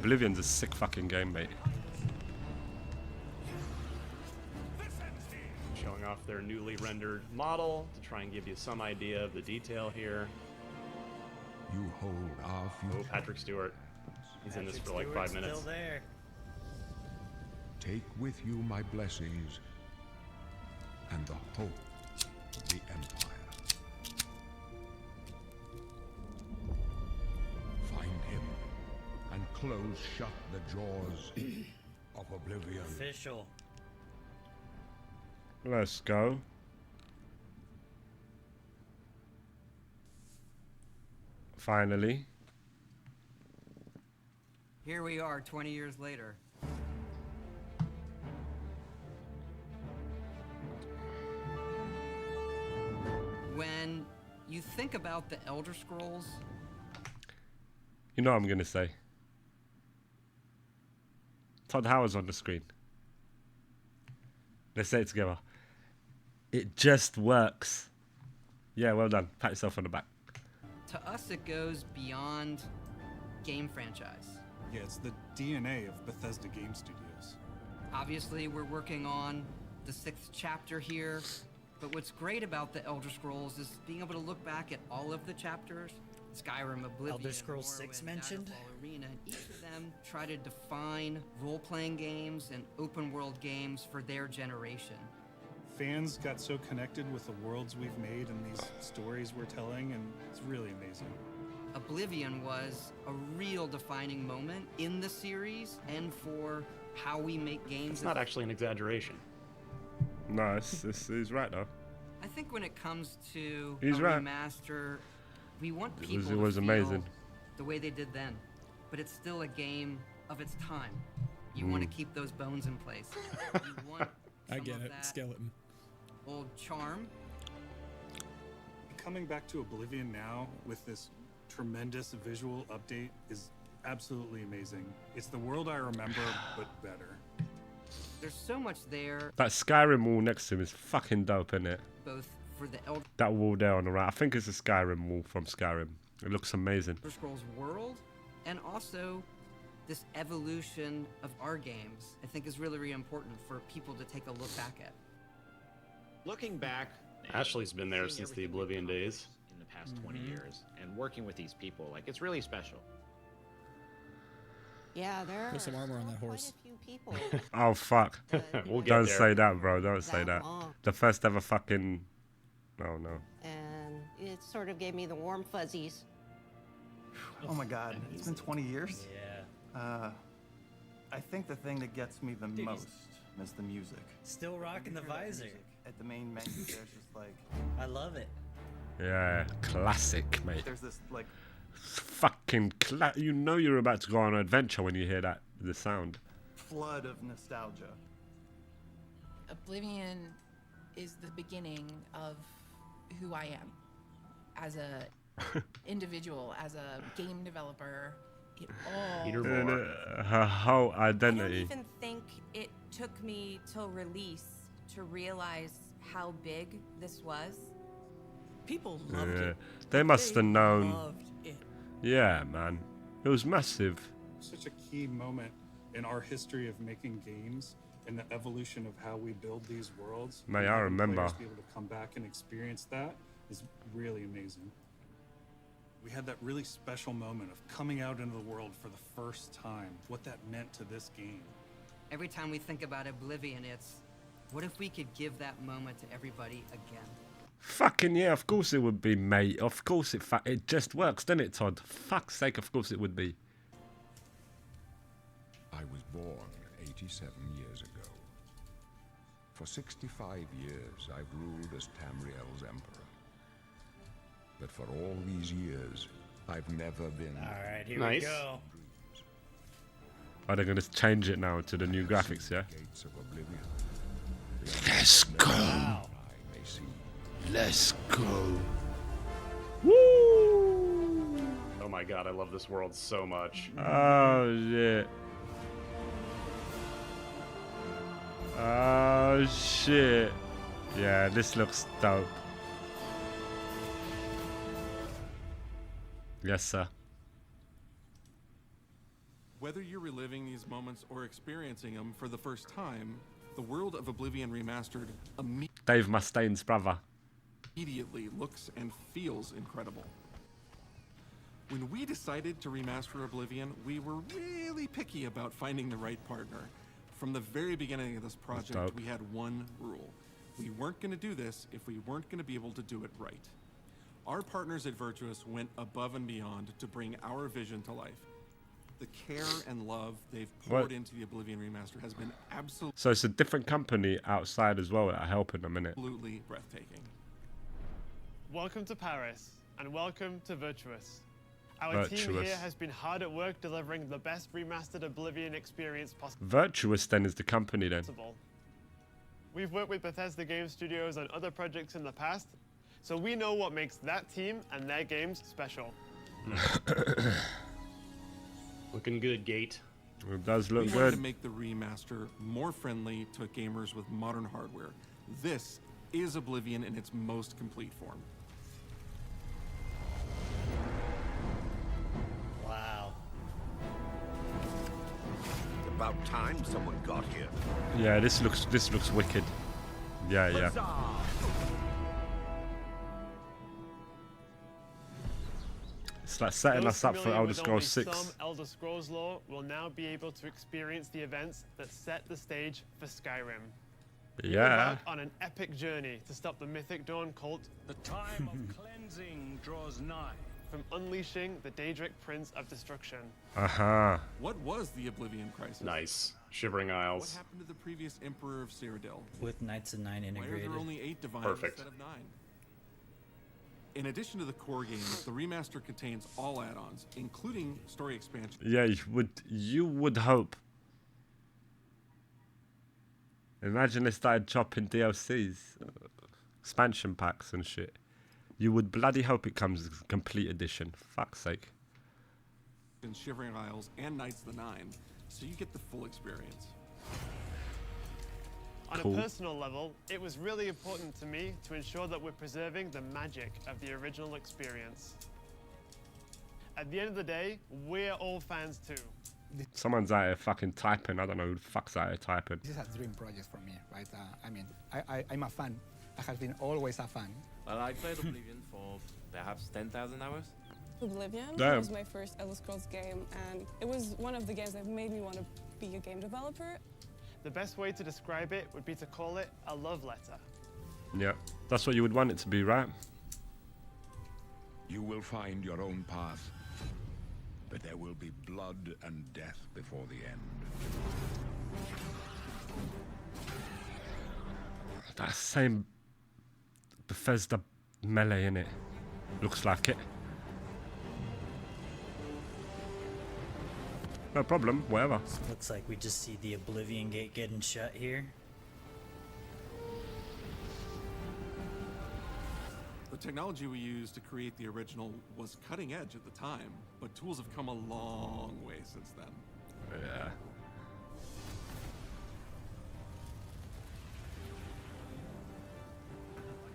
Oblivion's a sick fucking game, mate. Showing off their newly rendered model to try and give you some idea of the detail here. You hold our future. Oh, Patrick Stewart. He's in this for like 5 minutes. Still there. Take with you my blessings and the hope of the Empire. Find him and close shut the jaws of Oblivion. Official. Let's go. Finally. Here we are 20 years later. When you think about the Elder Scrolls, You know what I'm gonna say. Todd Howard's on the screen. Let's say it together. It just works. Yeah, well done. Pat yourself on the back. to us it goes beyond game franchise. Yeah, it's the DNA of Bethesda Game Studios. Obviously, we're working on the 6th chapter here, but what's great about the Elder Scrolls is being able to look back at all of the chapters. Skyrim, Oblivion, Elder Scrolls 6 Morrowind, mentioned? Daggerfall, Arena, and each of them try to define role-playing games and open-world games for their generation. Fans got so connected with the worlds we've made and these stories we're telling, and it's really amazing. Oblivion was a real defining moment in the series and for how we make games. It's not actually an exaggeration. No, he's right though. I think when it comes to He's a right. remaster, we want people It was to feel amazing. the way they did then, but it's still a game of its time. You want to keep those bones in place. You want I some get of it. that Skeleton. old charm. Coming back to Oblivion now with this tremendous visual update is absolutely amazing. It's the world I remember, but better. There's so much there, That Skyrim wall next to him is fucking dope, isn't it? both for the Elder That wall there on the right. I think it's a Skyrim wall from Skyrim. It looks amazing. Scrolls world, and also this evolution of our games, I think is really, really important for people to take a look back at. Looking back, Ashley's been there seeing since the everything we've Oblivion days. in the past 20 years and working with these people, like, it's really special. Yeah, there Put some are armor on that quite horse. a few people. Oh fuck! We'll get Don't there. say that, bro. Don't say that. long. The first ever fucking. No, no. And it sort of gave me the warm fuzzies. Oh my god, it's been 20 years? Yeah. I think the thing that gets me the most is the music. Still rocking the visor. At the main menu, there's just like, I love it. Yeah, classic, mate. there's this like, Fucking you know you're about to go on an adventure when you hear that the sound. flood of nostalgia. Oblivion is the beginning of who I am as a individual, as a game developer. It all Peter And, Moore. her whole I don't identity. even think it took me till release to realize how big this was. People loved Yeah, it. they must have known. Loved it. Yeah, man, it was massive. Such a key moment in our history of making games and the evolution of how we build these worlds. Mate, And I having remember. players be able to come back and experience that is really amazing. We had that really special moment of coming out into the world for the first time, what that meant to this game. Every time we think about Oblivion, it's what if we could give that moment to everybody again? Fucking yeah, of course it would be, mate. Of course it just works, doesn't it, Todd? Fuck's sake, of course it would be. I was born 87 years ago. For 65 years, I've ruled as Tamriel's emperor. But for all these years, I've never been... All right, here Nice. we go. Are they gonna change it now to the new graphics? Yeah. Gates of Oblivion. Let's go. Wow. I may see. Let's go. Oh my god, I love this world so much. Oh shit. Oh shit. Yeah, this looks dope. Yes, sir. Whether you're reliving these moments or experiencing them for the first time, the world of Oblivion Remastered Dave Mustaine's brother. immediately looks and feels incredible. When we decided to remaster Oblivion, we were really picky about finding the right partner. From the very beginning of this project, we had one rule. We weren't going to do this if we weren't going to be able to do it right. Our partners at Virtuous went above and beyond to bring our vision to life. The care and love they've poured into the Oblivion Remaster has been absolutely... So it's a different company outside as well that are helping them, innit? Absolutely breathtaking. Welcome to Paris, and welcome to Virtuous. Our team here has been hard at work delivering the best remastered Oblivion experience possible. Virtuous then is the company then. We've worked with Bethesda Game Studios on other projects in the past, so we know what makes that team and their games special. Looking good, Gate. It does look we good. wanted to make the remaster more friendly to gamers with modern hardware. This is Oblivion in its most complete form. Wow. It's about time someone got here. Yeah, this looks wicked. Yeah, yeah. It's like setting us up for Elder Scrolls 6. Some Elder Scrolls lore will now be able to experience the events that set the stage for Skyrim. Yeah. We're on an epic journey to stop the Mythic Dawn cult. The time of cleansing draws nigh. From unleashing the Daedric Prince of Destruction. Aha. What was the Oblivion Crisis? Nice. Shivering Isles. What happened to the previous Emperor of Cyrodiil? With Knights of Nine integrated. Why are there only 8 divines instead of 9? In addition to the core games, the remaster contains all add-ons, including story expansion. Yeah, you would hope. Imagine they started chopping DLCs, expansion packs and shit. You would bloody hope it comes as a complete edition. Fuck's sake. In Shivering Isles and Knights of the Nine, so you get the full experience. On a personal level, it was really important to me to ensure that we're preserving the magic of the original experience. At the end of the day, we're all fans too. Someone's out here fucking typing. I don't know who the fuck's out here typing. This is a dream project for me, right? I mean, I'm a fan. I have been always a fan. Well, I played Oblivion for perhaps 10,000 hours. Oblivion was my first Elder Scrolls game, and it was one of the games that made me want to be a game developer. The best way to describe it would be to call it a love letter. Yeah, that's what you would want it to be, right? You will find your own path, but there will be blood and death before the end. That same Bethesda melee in it. Looks like it. No problem, whatever. Looks like we just see the Oblivion Gate getting shut here. The technology we used to create the original was cutting edge at the time, but tools have come a long way since then. Yeah.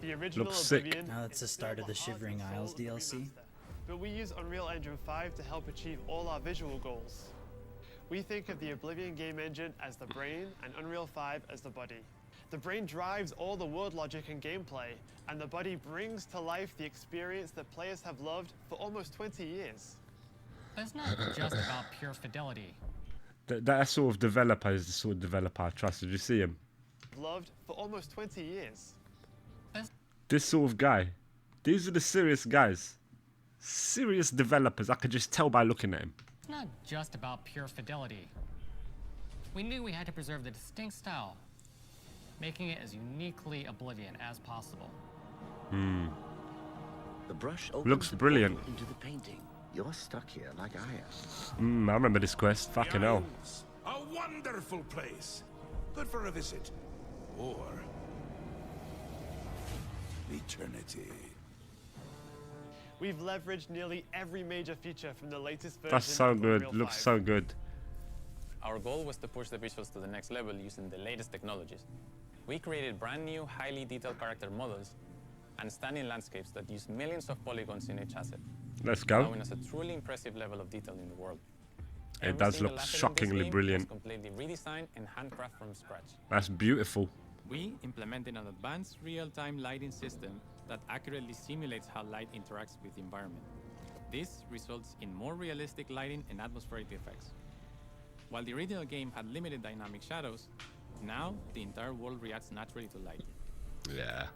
The original Looks Oblivion. Now that's the start of the Shivering Isles DLC. But we use Unreal Engine 5 to help achieve all our visual goals. We think of the Oblivion game engine as the brain and Unreal 5 as the body. The brain drives all the world logic and gameplay, and the body brings to life the experience that players have loved for almost 20 years. It's not just about pure fidelity. That sort of developer is the sort of developer I trust. Did you see him? Loved for almost 20 years. This sort of guy. These are the serious guys. Serious developers. I could just tell by looking at him. It's not just about pure fidelity. We knew we had to preserve the distinct style, making it as uniquely Oblivion as possible. The brush looks brilliant. Into the painting. You're stuck here like I am. I remember this quest. Fucking hell. A wonderful place. Good for a visit. Or eternity. We've leveraged nearly every major feature from the latest version. That's so of good. Unreal Looks 5. so good. Our goal was to push the visuals to the next level using the latest technologies. We created brand new, highly detailed character models and stunning landscapes that use millions of polygons in each asset. Let's go. Allowing us a truly impressive level of detail in the world. It Every does single look asset in this shockingly game brilliant. was completely redesigned and handcrafted from scratch. That's beautiful. We implemented an advanced real-time lighting system that accurately simulates how light interacts with the environment. This results in more realistic lighting and atmospheric effects. While the original game had limited dynamic shadows, now the entire world reacts naturally to light. Yeah.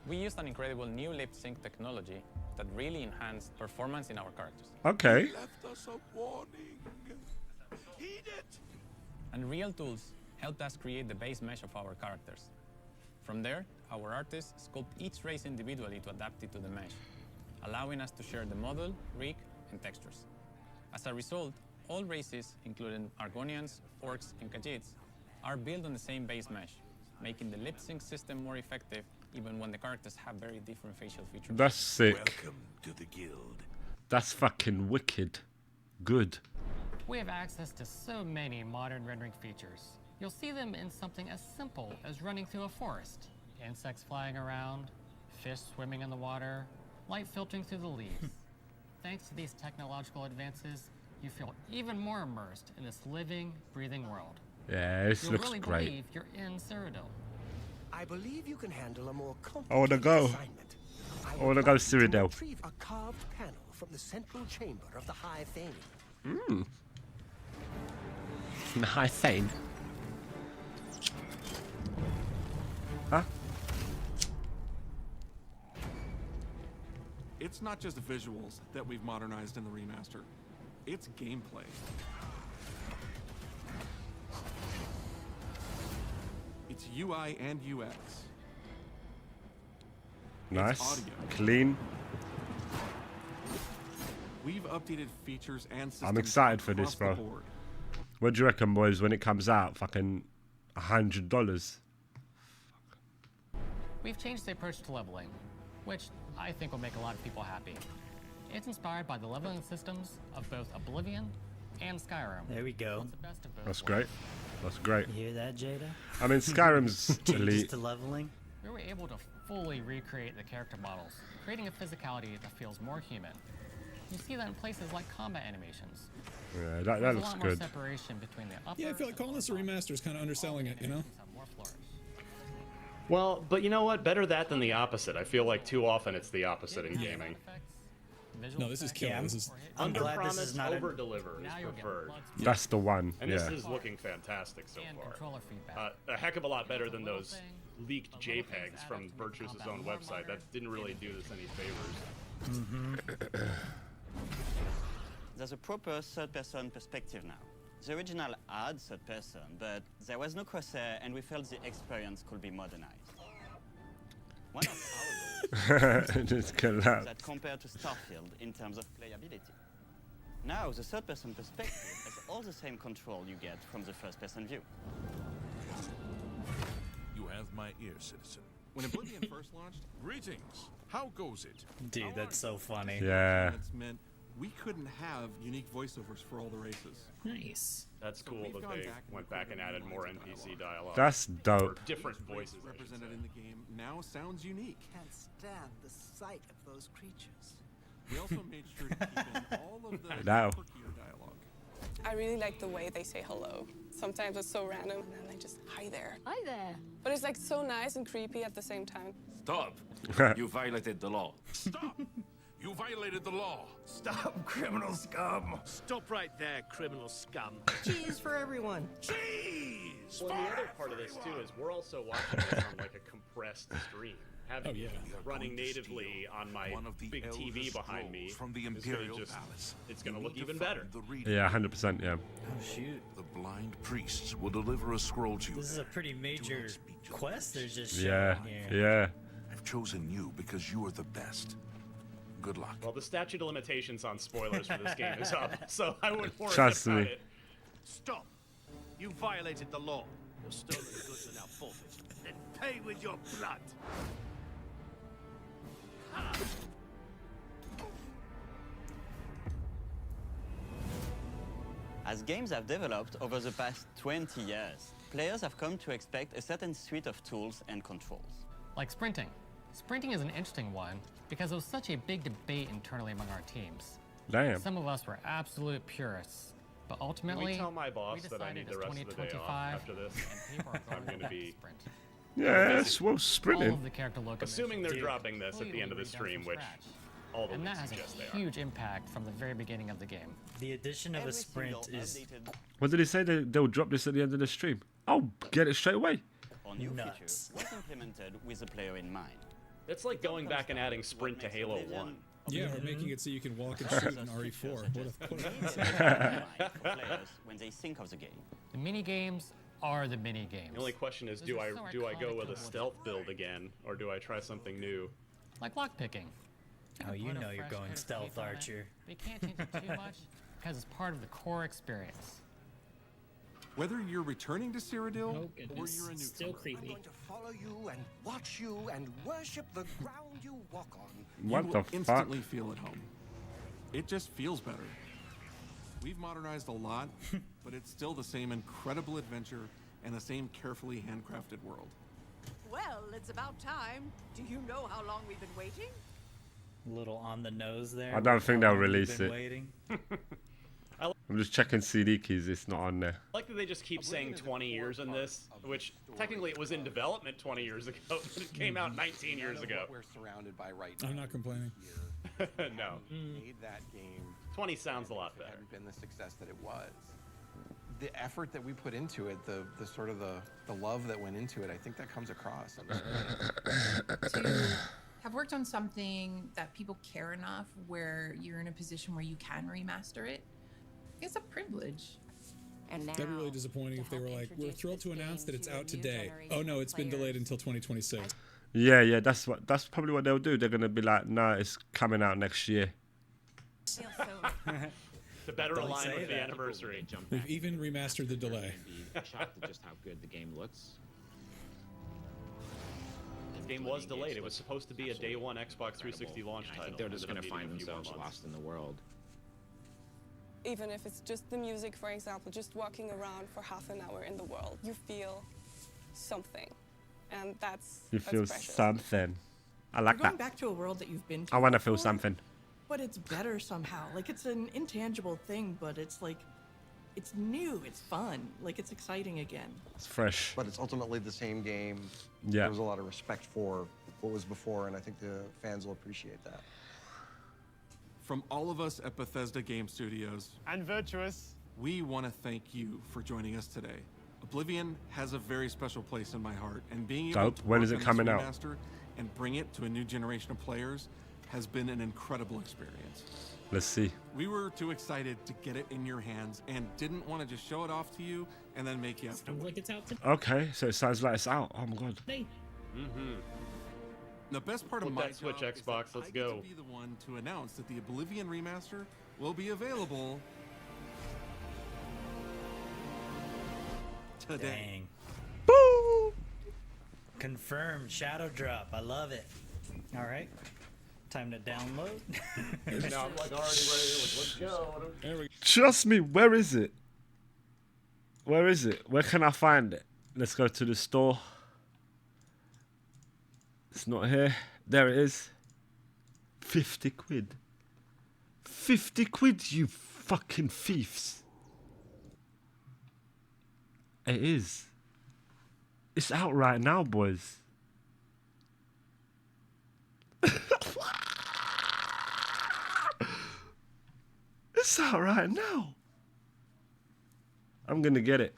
We used an incredible new lip sync technology that really enhanced performance in our characters. Okay. Left us a warning. Heed it. And real tools helped us create the base mesh of our characters. From there, our artists sculpt each race individually to adapt it to the mesh, allowing us to share the model, rig, and textures. As a result, all races, including Argonians, Orcs, and Khajiits, are built on the same base mesh, making the lip sync system more effective even when the characters have very different facial features. That's sick. Welcome to the guild. That's fucking wicked. Good. We have access to so many modern rendering features. You'll see them in something as simple as running through a forest. Insects flying around, fish swimming in the water, light filtering through the leaves. Thanks to these technological advances, you feel even more immersed in this living, breathing world. Yeah, this You'll looks really great. believe you're in Cyrodiil. I believe you can handle a more I wanna complicated go. assignment. I wanna go would like you to Cyrodiil. retrieve a carved panel from the central chamber of the High Thane. The High Thane. Huh? It's not just visuals that we've modernized in the remaster. It's gameplay. It's UI and UX. Nice. audio. Clean. We've updated features and systems. I'm excited for this, across bro. the board. What do you reckon, boys, when it comes out? Fucking $100. We've changed the approach to leveling, which I think will make a lot of people happy. It's inspired by the leveling systems of both Oblivion and Skyrim. There we go. It's the best of both That's worlds. great. That's great. You hear that, Jada? I mean, Skyrim's Changes elite. to leveling. We were able to fully recreate the character models, creating a physicality that feels more human. You see that in places like combat animations. Yeah, that There's looks a lot more good. separation between the upper Yeah, I feel like calling this a remaster is kind of underselling it, you know? Well, but you know what? Better that than the opposite. I feel like too often it's the opposite in gaming. No, this is killer. This is I'm glad this is Underpromise, not a- over-deliver is preferred. That's the one. And Yeah. this is looking fantastic so far. A heck of a lot better than those leaked JPEGs from Virtue's own website. That didn't really do this any favors. There's a proper third-person perspective now. The original had third person, but there was no crosshair, and we felt the experience could be modernized. One of our goals Just collapse. that compared to Starfield in terms of playability. Now, the third-person perspective has all the same control you get from the first-person view. You have my ear, citizen. When Oblivion first launched, Greetings. How goes it? Dude, that's so funny. Yeah. It's meant we couldn't have unique voiceovers for all the races. Nice. That's cool we've that gone they back and went back and added recorded more lines of NPC dialogue. That's dope. Or different voices. I should Represented say. in the game now sounds unique. Can't stand the sight of those creatures. We also made sure to keep in all of the Now. quirkier dialogue. I really like the way they say hello. Sometimes it's so random, and then they just, hi there. Hi there. But it's like so nice and creepy at the same time. Stop. You violated the law. Stop. You violated the law. Stop, criminal scum. Stop right there, criminal scum. Cheese for everyone. Cheese. Well, the other part of this too is we're also watching this on like a compressed stream. Having it running natively on my big TV behind me from the is Imperial gonna just, Palace. it's gonna You look need to even find better. the reading Yeah, 100%. Yeah. Oh shoot. The blind priests will deliver a scroll to you. This is a pretty major quest they're just Yeah. showing here. Yeah. I've chosen you because you are the best. Good luck. Well, the statute of limitations on spoilers for this game is up, so I wouldn't worry Trust about me. it. Stop. You violated the law. Your stolen goods are now forfeit. Then pay with your blood. As games have developed over the past 20 years, players have come to expect a certain suite of tools and controls. Like sprinting. Sprinting is an interesting one because there was such a big debate internally among our teams. Damn. Some of us were absolute purists But Can ultimately, we tell my boss we that I need the rest of the day off 2025, after this? and people are I'm going gonna back to be sprint. Yes, well, All sprinting. of the character look assuming they're animations dropping this at the end of the completely redone stream, from which scratch. all the And that leaks has suggest they a are. huge impact from the very beginning of the game. The addition of a sprint is What did he say? They'll drop this at the end of the stream. I'll get it straight away. Or new nuts. feature was implemented with the player in mind. It's like going back and adding sprint to Halo 1. Yeah, or making it so you can walk and shoot in RE4. What a for players when they think of the game. The mini games are the mini games. The only question is, do I go with a stealth build again, or do I try something new? Like lockpicking. Oh, you know you're going stealth, Archer. But you can't change it too much because it's part of the core experience. Whether you're returning to Cyrodiil Oh, or goodness. you're a Still newcomer, creepy. I'm going to follow you and watch you and worship the ground you walk on. What you the will fuck? instantly feel at home. It just feels better. We've modernized a lot, but it's still the same incredible adventure and the same carefully handcrafted world. Well, it's about time. Do you know how long we've been waiting? A little on the nose there. I don't think How they'll long we've release been it. waiting. I'm just checking CD keys. It's not on there. I like that they just keep saying 20 years in this, which technically it was in development 20 years ago, but it came out 19 years ago. What we're surrounded by right now. I'm not complaining. No. Made that game. 20 sounds a lot It better. hadn't been the success that it was. The effort that we put into it, the sort of the love that went into it, I think that comes across. On the screen. To have worked on something that people care enough where you're in a position where you can remaster it, it's a privilege. And now, That'd be really disappointing if they were like, we're thrilled to announce that it's out today. Oh no, it's been delayed until 2026. Yeah, that's probably what they'll do. They're gonna be like, no, it's coming out next year. To better Don't align say with the that. anniversary. They've even remastered the delay. Shocked at just how good the game looks. The game was delayed. It was supposed to be a day one Xbox 360 launch I title. think they're just Ended going up to needing find a few more themselves months. lost in the world. Even if it's just the music, for example, just walking around for half an hour in the world, you feel something. And that's You feel precious. something. I like You're going that. back to a world that you've been to. I want to feel before, something. But it's better somehow. Like, it's an intangible thing, but it's like, it's new, it's fun, like, it's exciting again. It's fresh. But it's ultimately the same game. Yeah. There was a lot of respect for what was before, and I think the fans will appreciate that. From all of us at Bethesda Game Studios and Virtuous, we want to thank you for joining us today. Oblivion has a very special place in my heart, and being able Dope. to When work is it on this coming out? remaster and bring it to a new generation of players has been an incredible experience. Let's see. We were too excited to get it in your hands and didn't want to just show it off to you and then make you have to Sounds wait. like it's out today. Okay, so it sounds like it's out. Oh my god. Mm-hmm. The best part of Put my that Switch job is Xbox, that let's I get go. to be the one to announce that the Oblivion remaster will be available today. Dang. Confirmed. Shadow drop. I love it. All right. Time to download. Now I'm like already ready. Let's go. There we Trust me, where is it? Where is it? Where can I find it? Let's go to the store. It's not here. There it is. 50 quid. 50 quid, you fucking thieves. It is. It's out right now, boys. It's out right now. I'm gonna get it.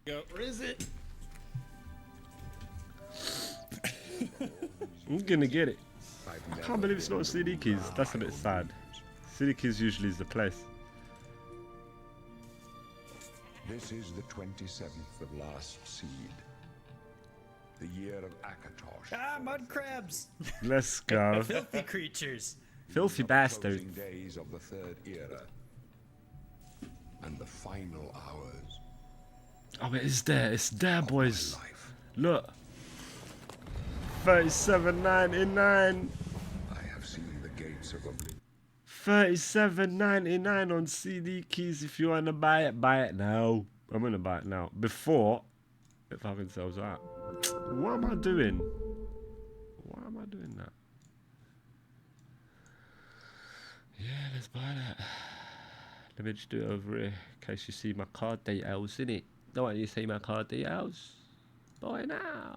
go. Where is it? I'm gonna get it. I can't believe it's not CD keys. That's a bit sad. CD keys usually is the place. This is the 27th of Last Seed. The year of Akatosh. Ah, mud crabs. Let's go. Filthy creatures. Filthy bastard. Closing days of the Third Era. And the final hours. Oh, it is there. It's there, boys. Look. 37.99. I have seen the gates of Oblivion. 37.99 on CD keys. If you wanna buy it now. I'm gonna buy it now. Before it fucking sells out. What am I doing? Why am I doing that? Yeah, let's buy that. Let me just do it over here in case you see my card details in it. Don't want you to see my card details. Bye now.